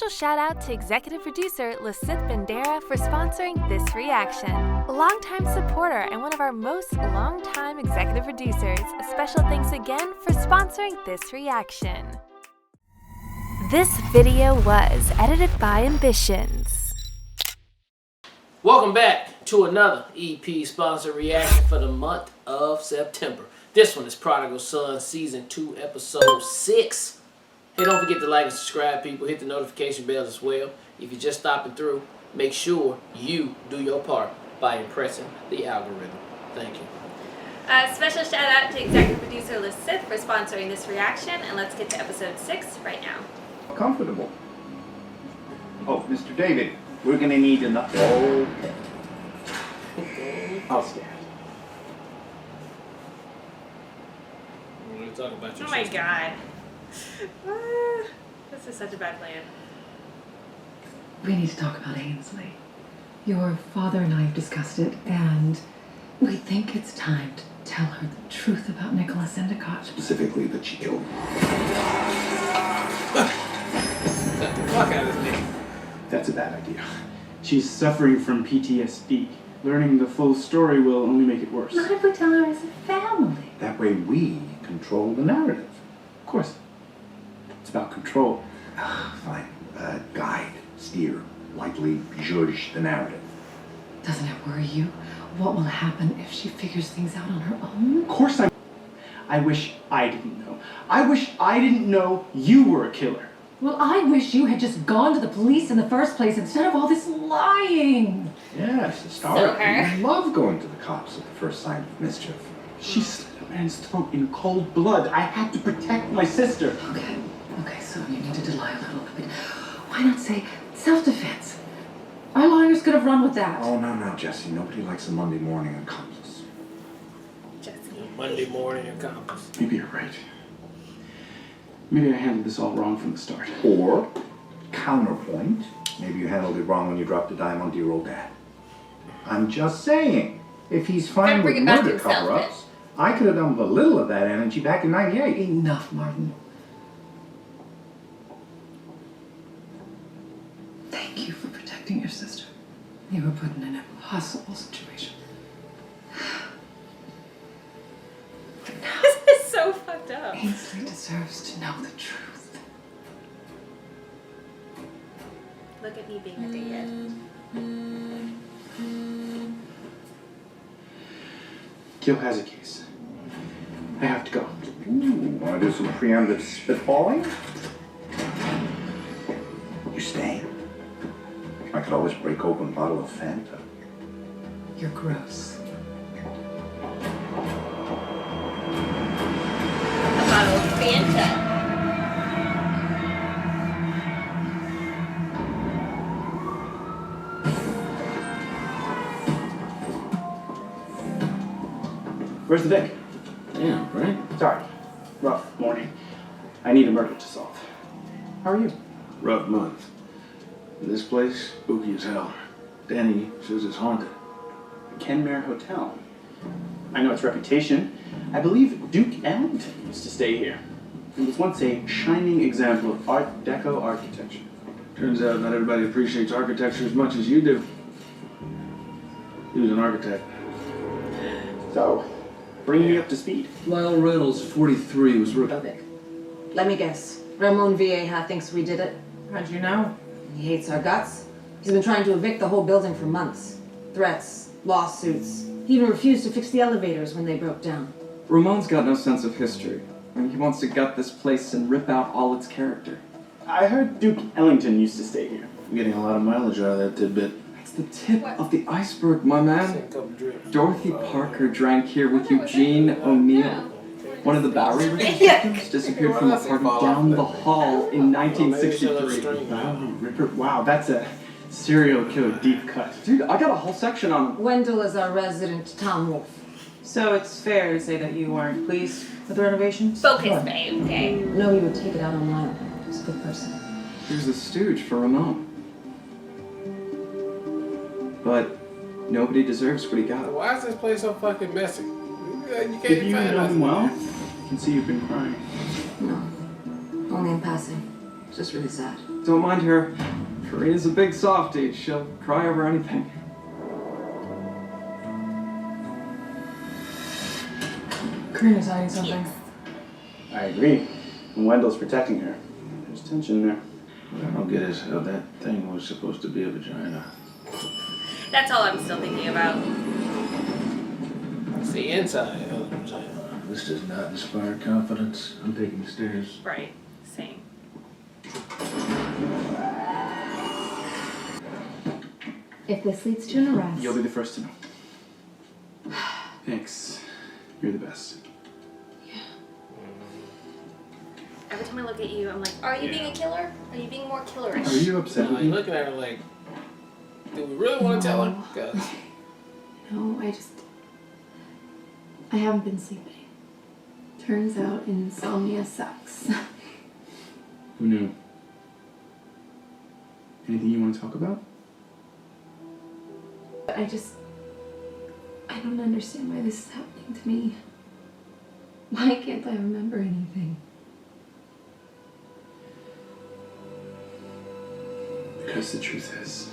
special shout out to executive producer Lasith Bandera for sponsoring this reaction. A longtime supporter and one of our most longtime executive producers, a special thanks again for sponsoring this reaction. This video was edited by Ambitions. Welcome back to another EP sponsor reaction for the month of September. This one is Prodigal Son Season 2, Episode 6. Hey, don't forget to like and subscribe, people. Hit the notification bells as well. If you're just stopping through, make sure you do your part by impressing the algorithm. Thank you. Special shout out to executive producer Lasith for sponsoring this reaction, and let's get to episode 6 right now. Comfortable. Oh, Mr. David, we're gonna need enough. Okay. I'll stand. We're going to talk about your Oh my sister. god. This is such a bad plan. We need to talk about Ainsley. Your father and I have discussed it, and we think it's time to tell her the truth about Nicholas Endicott. Specifically that she killed him. Cut the fuck out of this nigga. That's a bad idea. She's suffering from PTSD. Learning the full story will only make it worse. Not if we tell her as a family. That way we control the narrative. Of course. It's about control. Fine. Guide, steer, lightly judge the narrative. Doesn't it worry you? What will happen if she figures things out on her own? Of course I wish I didn't know. I wish I didn't know you were a killer. Well, I wish you had just gone to the police in the first place instead of all this lying. Yes, the star. So her. You love going to the cops at the first sign of mischief. She slit a man's throat in cold blood. I had to protect my sister. Okay, so you need to lie a little bit. Why not say self-defense? Our lawyers could have run with that. Oh, no, Jesse. Nobody likes a Monday morning accomplice. Jesse. Monday morning accomplice. Maybe you're right. Maybe I handled this all wrong from the start. Or, counterpoint, maybe you handled it wrong when you dropped a dime onto your old dad. I'm just saying, if he's fine Gotta bring with it back to murder himself, cover-ups, I could have done with a little of that energy back in '98. Enough, Martin. Thank you for protecting your sister. You were put in an impossible situation. But now, This is so fucked up. Ainsley deserves to know the truth. Look at me being a dickhead. Gil has a case. I have to go. Ooh, want to do some preemptive spitballing? You staying? I could always break open a bottle of Fanta. You're gross. A bottle of Fanta. Where's the Vic? Damn, right? Sorry. Rough morning. I need a murder to solve. How are you? Rough month. This place, spooky as hell. Danny says it's haunted. Kenmare Hotel. I know its reputation. I believe Duke Ellington used to stay here. It was once a shining example of Art Deco architecture. Turns out not everybody appreciates architecture as much as you do. He was an architect. So, bring me up to speed. Lyle Reynolds, 43, was Vic. Let me guess. Ramon Vieja thinks we did it. How'd you know? He hates our guts. He's been trying to evict the whole building for months. Threats, lawsuits. He even refused to fix the elevators when they broke down. Ramon's got no sense of history, and he wants to gut this place and rip out all its character. I heard Duke Ellington used to stay here. I'm getting a lot of mileage out of that tidbit. It's the tip of the iceberg, my man. Dorothy Parker drank here with Eugene O'Neill. One of the Bowery River victims disappeared from a party down the hall in 1963. Bowery River? Wow, that's a serial killer deep cut. Dude, I got a whole section on him. Wendell is our resident town wolf. So it's fair to say that you weren't pleased with the renovations? Focus, babe, okay? No, he would take it out on Lyle. He's a good person. Here's the stooge for Ramon. But nobody deserves what he got. Why is this place so fucking messy? You can't Did you find know him nothing. well? I can see you've been crying. No, only in passing. It's just really sad. Don't mind her. Karina's a big softie. She'll cry over anything. Karina's hiding something. I agree. And Wendell's protecting her. There's tension there. What I don't get is how that thing was supposed to be a vagina. That's all I'm still thinking about. It's the inside of the vagina. This does not inspire confidence. I'm taking the stairs. Right. Same. If this leads to an arrest... You'll be the first to know. Thanks. You're the best. Every time I look at you, I'm like, are you being a killer? Are you being more killerish? Are you upset with You're me? looking at her like, do we really want to tell her? 'Cause No, I haven't been sleeping. Turns out insomnia sucks. Who knew? Anything you want to talk about? I don't understand why this is happening to me. Why can't I remember anything? Because the truth is,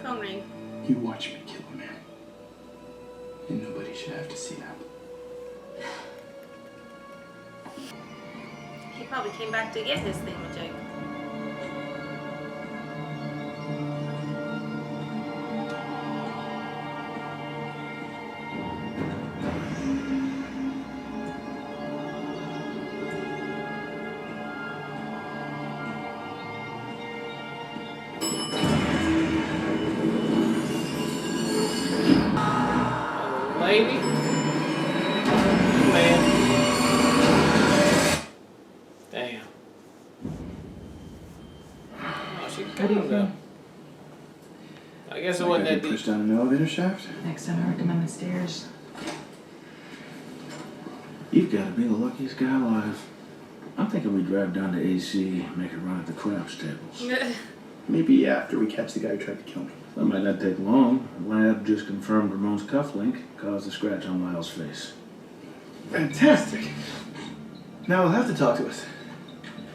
Phone ring. you watch me kill a man. And nobody should have to see that. He probably came back to get his thingamajig. lady. Man. Damn. Oh, she How do you feel? I guess it wasn't that deep. Pushed down an elevator shaft? Next time I recommend the stairs. You've got to be the luckiest guy alive. I'm thinking we drive down to AC, make a run at the craps tables. Maybe after we catch the guy who tried to kill me. That might not take long. The lab just confirmed Ramon's cufflink caused a scratch on Lyle's face. Fantastic. Now he'll have to talk to us.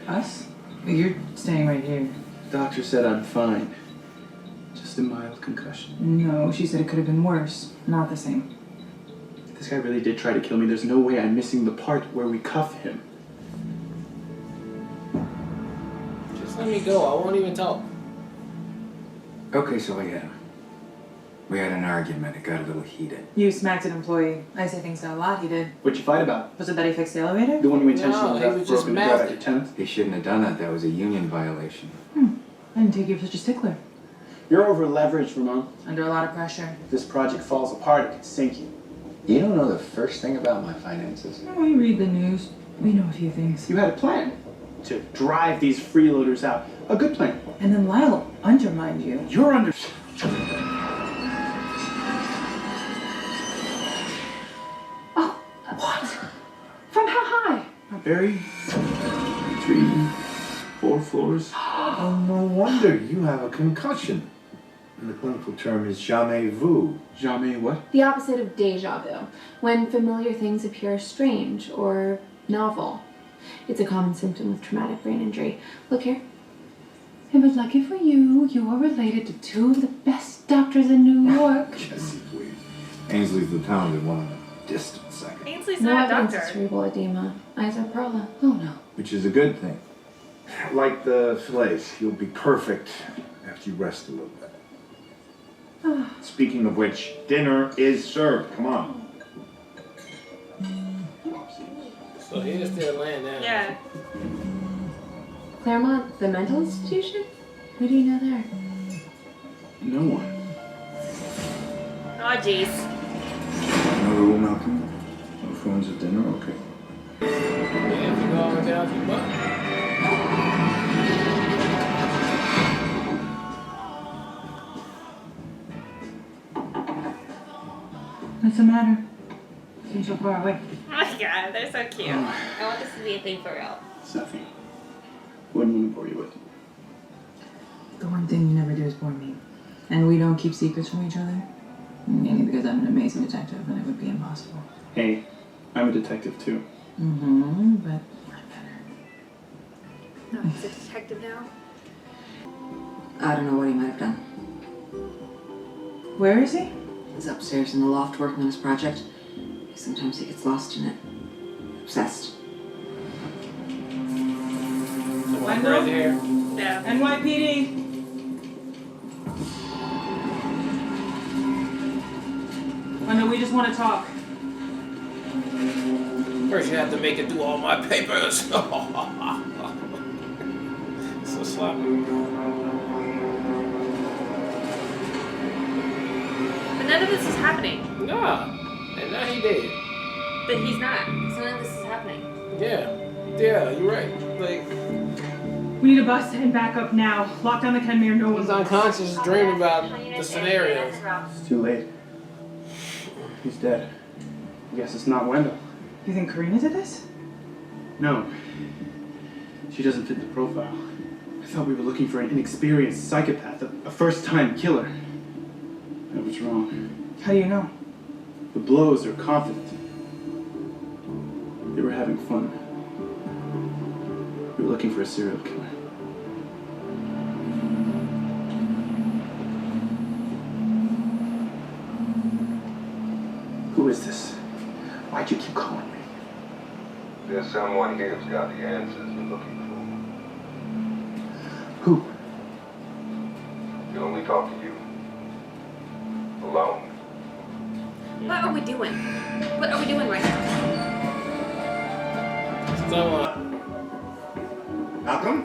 Us? You're staying right here. Doctor said I'm fine. Just a mild concussion. No, she said it could have been worse. Not the same. If this guy really did try to kill me, there's no way I'm missing the part where we cuff him. Just let me go. I won't even talk. Okay, so we had an argument. It got a little heated. You smacked an employee. I say things got a lot heated. What'd you fight about? Was it that he fixed the elevator? The one you intentionally No, he left was just broken to mad. grab at your tenant? He shouldn't have done that. That was a union violation. I didn't take you for such a stickler. You're over leveraged, Ramon. Under a lot of pressure. If this project falls apart, it could sink you. You don't know the first thing about my finances. Oh, we read the news. We know a few things. You had a plan to drive these freeloaders out. A good plan. And then Lyle undermined you. You're under... Oh, what? From how high? Not very. 3, 4 floors. Oh, no wonder you have a concussion. And the clinical term is jamais vu. Jamais what? The opposite of deja vu, when familiar things appear strange or novel. It's a common symptom of traumatic brain injury. Look here. And but lucky for you, you are related to 2 of the best doctors in New York. Jesse, please. Ainsley's the talented one in a distant second. Ainsley's No not a evidence doctor. of cerebral edema. Eyes are pearl. Oh no. Which is a good thing. Like the fillets, you'll be perfect after you rest a little bit. Speaking of which, dinner is served. Come on. So he is still laying down. Yeah. Claremont, the mental institution? Who do you know there? No one. Oh, jeez. Another little Malcolm. No phones at dinner? Okay. Yeah, if you go over down your butt. What's the matter? Seems so far away. Oh my god, they're so cute. I want this to be a thing for real. It's nothing. Wouldn't want to bore you with. The one thing you never do is bore me. And we don't keep secrets from each other. Mainly because I'm an amazing detective and it would be impossible. Hey, I'm a detective too. Mm-hmm, but I'm better. No, he's a detective now. I don't know what he might have done. Where is he? He's upstairs in the loft working on his project. Sometimes he gets lost in it. Obsessed. Someone right there. Yeah. NYPD! I know, we just want to talk. First, you have to make it through all my papers. So sloppy. But none of this is happening. Nah, and now he dead. But he's not. So none of this is happening. Yeah, you're right. Like, We need a bus and backup now. Lock down the Kenmare, no he's one's unconscious, dreaming about the scenarios. It's too late. He's dead. I guess it's not Wendell. You think Karina did this? No. She doesn't fit the profile. I thought we were looking for an inexperienced psychopath, a first-time killer. I was wrong. How do you know? The blows are confident. They were having fun. We were looking for a serial killer. Who is this? Why'd you keep calling me? There's someone here who's got the answers you're looking Who? for. You only talk to you. Alone. What are we doing? What are we doing right now? So, Malcolm?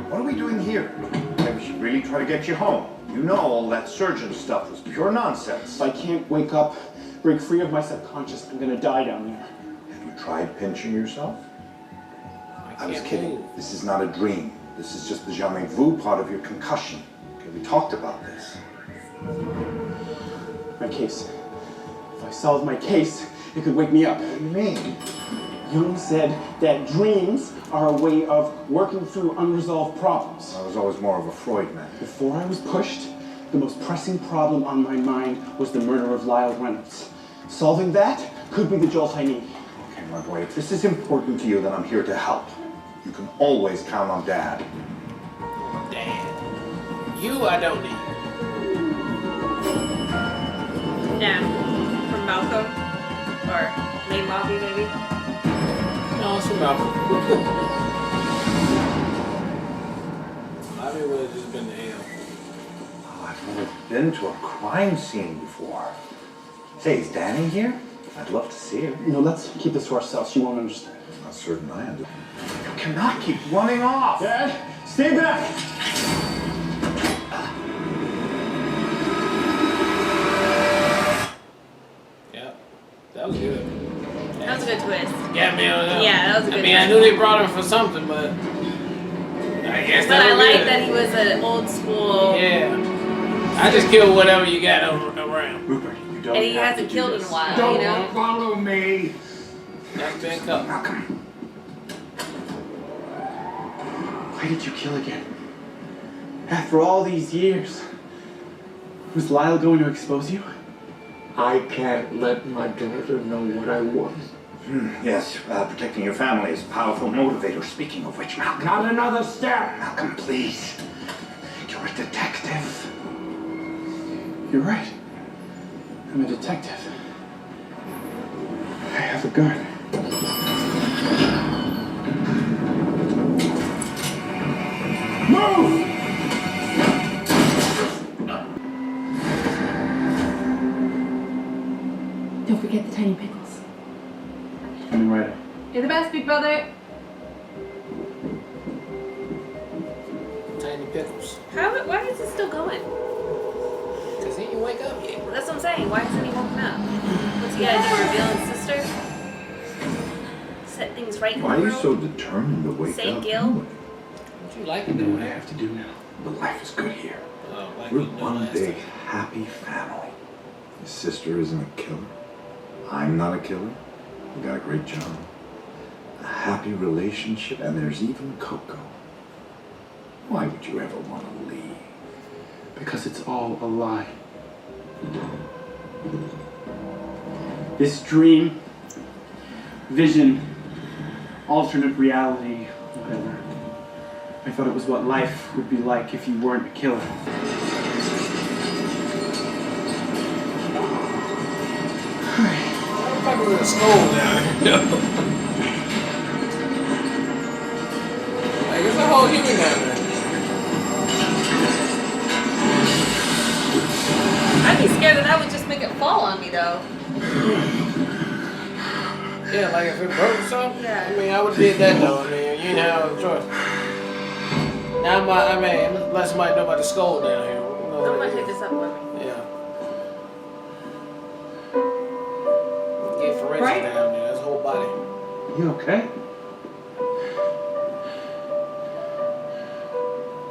What are we doing here? Maybe we should really try to get you home. You know all that surgeon stuff was pure nonsense. If I can't wake up, break free of my subconscious, I'm gonna die down there. Have you tried pinching yourself? I was kidding. This is not a dream. This is just the jamais vu part of your concussion. Okay, we talked about this. My case. If I solve my case, it could wake me up. What do you mean? Jung said that dreams are a way of working through unresolved problems. I was always more of a Freud man. Before I was pushed, the most pressing problem on my mind was the murder of Lyle Reynolds. Solving that could be the jolt I need. Okay, my boy, if this is important to you, then I'm here to help. You can always count on Dad. Dad. You, I don't need. Yeah. From Malcolm? Or Main Lobby, maybe? No, it's from Malcolm. Bobby would have just been the hell. Oh, I've never been to a crime scene before. Say, is Danny here? I'd love to see her. No, let's keep this to ourselves. She won't understand. I'm not certain I understand. You cannot keep running off! Dad, stay back! Yeah, that was good. That was a good twist. Got me on that. Yeah, that was a good I mean, I knew they brought him for something, but I guess But I was like good. that he was an old school. Yeah. I just kill whatever you got around. Rupert, you don't And he have hasn't to do killed in this. a while, Don't you know? follow me! That's been couple. Malcolm. Why did you kill again? After all these years. Was Lyle going to expose you? I can't let my daughter know what I was. Yes, protecting your family is a powerful motivator. Speaking of which, Malcolm. Not another step! Malcolm, please. You're a detective. You're right. I'm a detective. I have a gun. Move! Don't forget the tiny pickles. Coming right up. You're the best, big brother. Tiny pickles. Why is it still going? Cause he didn't wake up yet. That's what I'm saying. Why hasn't he woken up? What's he gotta do? Reveal his sister? Set things right in the Why are you world? so determined to wake Say up? Gil. Don't you like I it know though? what I have to do now. But life is good here. Oh, like We're you know one last big, time. happy family. Your sister isn't a killer. I'm not a killer. We got a great job. A happy relationship, and there's even Coco. Why would you ever want to leave? Because it's all a lie. This dream, vision, alternate reality, whatever. I thought it was what life would be like if you weren't a killer. Like a little skull down here. Like, there's a whole human down there. I'd be scared that I would just make it fall on me, though. Yeah, like if it broke or something. Yeah. I mean, I would did that though. I mean, you ain't have a choice. Now, let somebody know about the skull down here. I'm gonna take this up with me. Yeah. Get forensics Right? down there. That's whole body. You okay?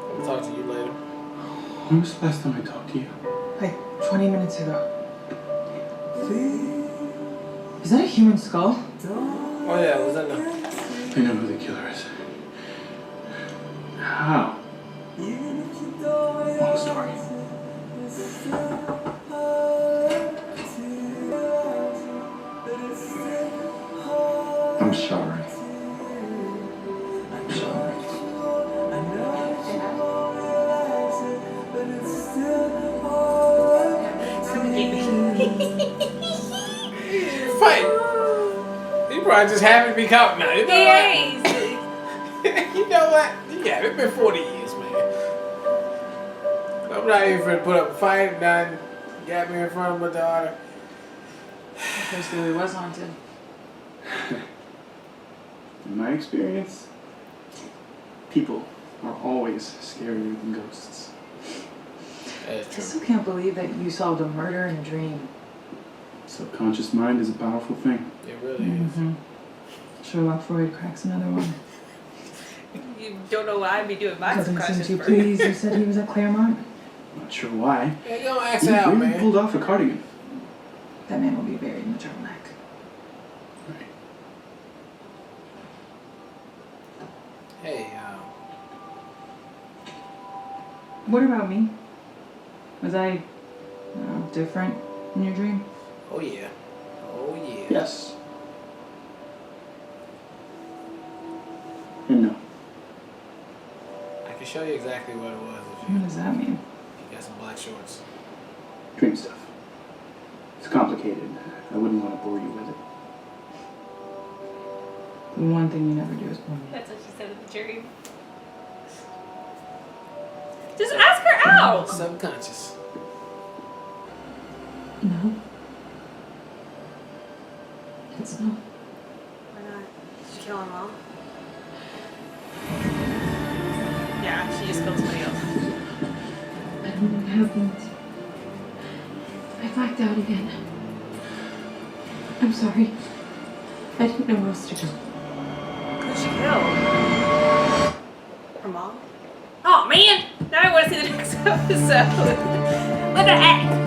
I'll talk to you later. When was the last time I talked to you? Like 20 minutes ago. Is that a human skull? Oh yeah, was that now? I know who the killer is. How? Long story. I'm sorry. I'm sorry. Fight! You probably just happy to be caught now. You know what? You know what? Yeah, it's been 40 years, man. I'm not even finna put up a fight. Nothing. Got me in front of my daughter. Because really was haunted. In my experience, people are always scarier than ghosts. That's I true. still can't believe that you solved a murder in a dream. Subconscious mind is a powerful thing. It really is. Sherlock Freud cracks another one. You don't know why I'd be doing my Doesn't seem subconscious too work. pleased you said he was at Claremont. Not sure why. Yeah, don't ask He out, really man. pulled off a cardigan. That man will be buried in the turtleneck. Right. Hey, What about me? Was I different in your dream? oh yeah. Oh yeah. Yes. And no. I can show you exactly what it was if What does that mean? you got some black shorts. Dream stuff. It's complicated. I wouldn't want to bore you with it. The one thing you never do is bore me. That's what she said in the dream. Just ask her out. Subconscious. No. It's not. Why not? Did you kill them all? Yeah, she just killed somebody else. I don't know what happened. I blacked out again. I'm sorry. I didn't know where else to go. Who'd she kill? Her mom? Oh man! Now I want to see the next episode. What the heck?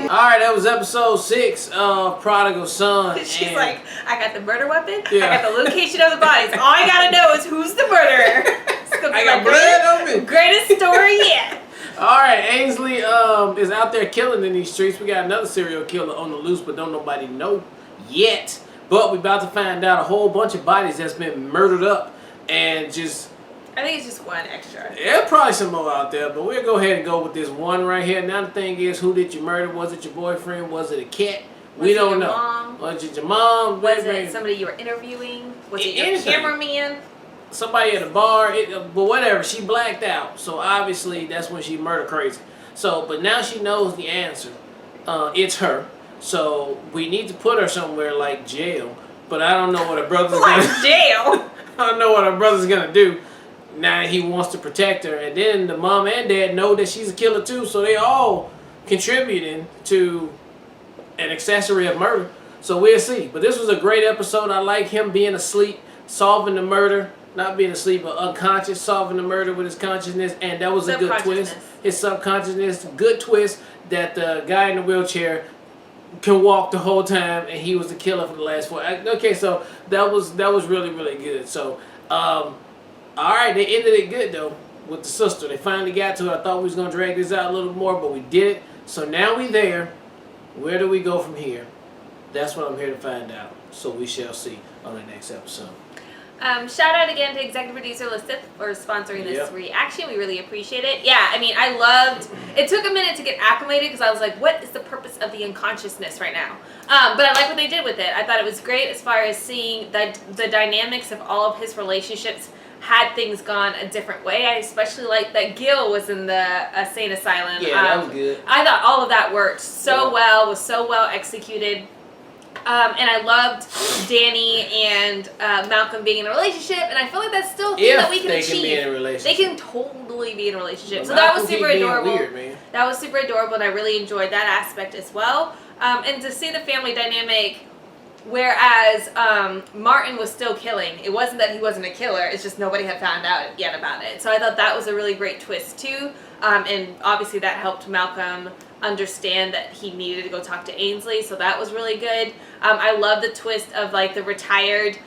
Alright, that was episode 6 of Prodigal Son. She's and like, I got the murder weapon. Yeah. I got the location of the bodies. All I gotta know is who's the murderer. It's gonna be I got my blood on me. greatest story yet. Alright, Ainsley is out there killing in these streets. We got another serial killer on the loose, but don't nobody know yet. But we're about to find out a whole bunch of bodies that's been murdered up and just... I think it's just one extra. There's probably some more out there, but we'll go ahead and go with this one right here. Now the thing is, who did you murder? Was it your boyfriend? Was it a cat? We Was it don't your know. mom? Was it your mom? Was it somebody you were interviewing? Was it your Anything. cameraman? Somebody at a bar? But whatever, she blacked out. So obviously that's when she murder crazy. So, but now she knows the answer. It's her. So we need to put her somewhere like jail. But I don't know what her brother's Like gonna jail? I don't know what her brother's gonna do. Now he wants to protect her, and then the mom and dad know that she's a killer too, so they all contributing to an accessory of murder. So we'll see. But this was a great episode. I like him being asleep, solving the murder, not being asleep but unconscious, solving the murder with his consciousness, and that was a good twist. His subconsciousness, good twist that the guy in the wheelchair can walk the whole time, and he was the killer for the last 4. Okay, so that was really, really good. So all right, they ended it good though with the sister. They finally got to it. I thought we was gonna drag this out a little more, but we did it. So now we there. Where do we go from here? That's what I'm here to find out. So we shall see on the next episode. Shout out again to executive producer Lisith for sponsoring this reaction. We really appreciate it. Yeah, I mean, I loved. It took a minute to get acclimated because I was like, what is the purpose of the unconsciousness right now? But I like what they did with it. I thought it was great as far as seeing the dynamics of all of his relationships had things gone a different way. I especially like that Gil was in the sane asylum. Yeah, that was good. I thought all of that worked so well, was so well executed. And I loved Danny and Malcolm being in a relationship, and I feel like that's still a thing that we can achieve. They can be in a relationship. They can totally be in a relationship. But so that was super being adorable. Weird, man. That was super adorable, and I really enjoyed that aspect as well. And to see the family dynamic, whereas Martin was still killing. It wasn't that he wasn't a killer. It's just nobody had found out yet about it. So I thought that was a really great twist too. And obviously that helped Malcolm understand that he needed to go talk to Ainsley. So that was really good. I love the twist of like the retired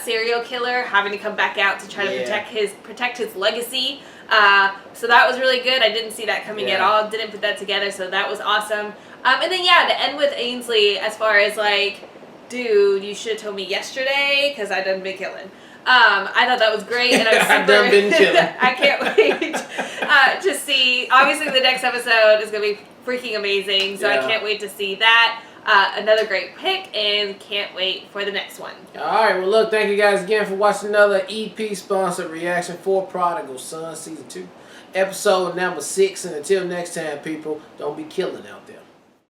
serial killer having to come back out to try to protect his legacy. So that was really good. I didn't see that coming at all. Didn't put that together. So that was awesome. And then to end with Ainsley as far as like, dude, you should have told me yesterday because I done been killing. I thought that was great, and I'm super. I've been killing. I can't wait to see. Obviously, the next episode is going to be freaking amazing, so I can't wait to see that. Another great pick, and can't wait for the next one. All right, well, look, thank you guys again for watching another EP-sponsored reaction for Prodigal Son Season 2, episode number 6. And until next time, people, don't be killing out there.